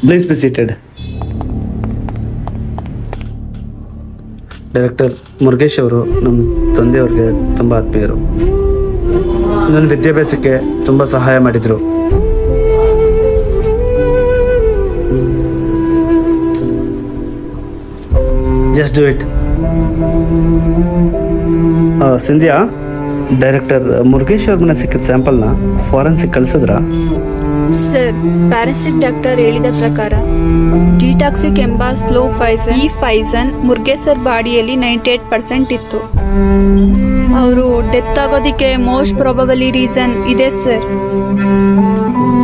Please be seated. Director Murugesh ಅವರು ನಮ್ಮ ತಂದೆಯವ್ರಿಗೆ ತುಂಬ ಆತ್ಮೀಯರು. ನನ್ನ ವಿದ್ಯಾಭ್ಯಾಸಕ್ಕೆ ತುಂಬ ಸಹಾಯ ಮಾಡಿದರು. Just do it. Scindia, director Murugesh ಅವ್ರ ಮನೆ ಸಿಕ್ಕಿದ ಸ್ಯಾಂಪಲ್ನ ಫಾರೆನ್ಸಿಕ್ ಕಳಿಸಿದ್ರಾ? ಸರ್, ಪ್ಯಾರಾಸಿಟ್ ಡಾಕ್ಟರ್ ಹೇಳಿದ ಪ್ರಕಾರ ಡಿಟಾಕ್ಸಿಕ್ ಎಂಬ ಸ್ಲೋ ಪಾಯ್ಸನ್, ಈ ಪಾಯ್ಸನ್ ಮುರುಗೇಶ್ ಸರ್ ಬಾಡಿಯಲ್ಲಿ 98% ಇತ್ತು. ಅವರು ಡೆತ್ ಆಗೋದಕ್ಕೆ ಮೋಸ್ಟ್ ಪ್ರಾಬಬಲಿ ರೀಸನ್ ಇದೆ ಸರ್.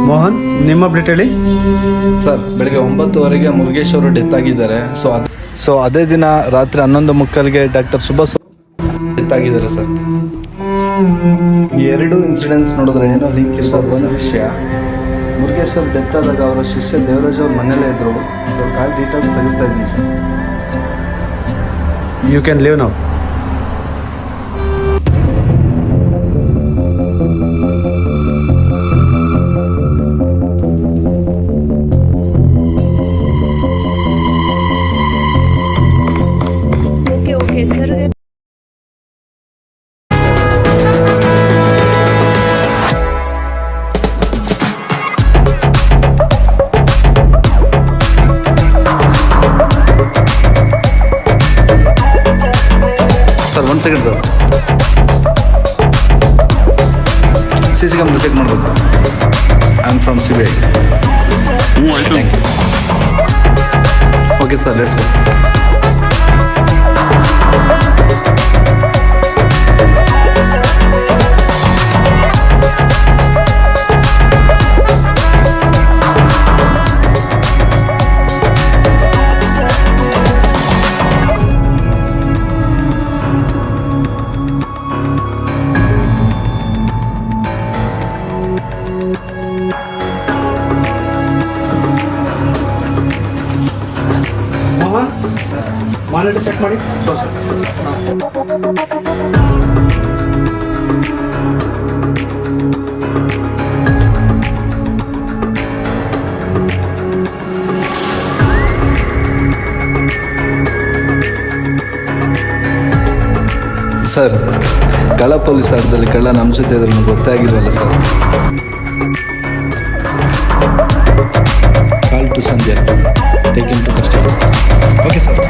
ಮೋಹನ್, ನಿಮ್ಮ ಅಪ್ಡೇಟ್ ಹೇಳಿ. ಸರ್, ಬೆಳಗ್ಗೆ 9:15 ಮುರುಗೇಶ್ ಅವರು ಡೆತ್ ಆಗಿದ್ದಾರೆ. ಸೊ ಅದೇ ದಿನ ರಾತ್ರಿ 11:30 ಡಾಕ್ಟರ್ ಸುಭಾಷ್ ಡೆತ್ ಆಗಿದ್ದಾರೆ ಸರ್. ಈ ಎರಡು ಇನ್ಸಿಡೆಂಟ್ಸ್ ನೋಡಿದ್ರೆ ಏನೋ ಲಿಂಕ್ ಇಲ್ಲ. ಸರ್, ಒಂದು ವಿಷಯ, ಮುರುಗೇಶ್ ಸರ್ ಡೆತ್ ಆದಾಗ ಅವರ ಶಿಷ್ಯ ದೇವರಾಜ್ ಅವ್ರ ಮನೇಲೇ ಇದ್ರು. ಸೊ ಕಾಲ್ ಡೀಟೇಲ್ಸ್ ತೆಗಿಸ್ತಾ ಇದ್ದೀನಿ sir. You can leave now. Okay sir. Sir, 1 second sir. C C camera check ಮಾಡಬೇಕು. I am from CBI. Okay sir, let's go. Mohan, monitor check ಮಾಡಿ. ಸರ್, ಕಳ್ಳ ಪೊಲೀಸ್ ಆಟದಲ್ಲಿ ಕಳ್ಳ ನಮ್ಮ ಜೊತೆ ಇದ್ರೆ ಗೊತ್ತೇ ಆಗಿಲ್ವಲ್ಲ sir. Call to Sandhya, take into custody. Okay sir.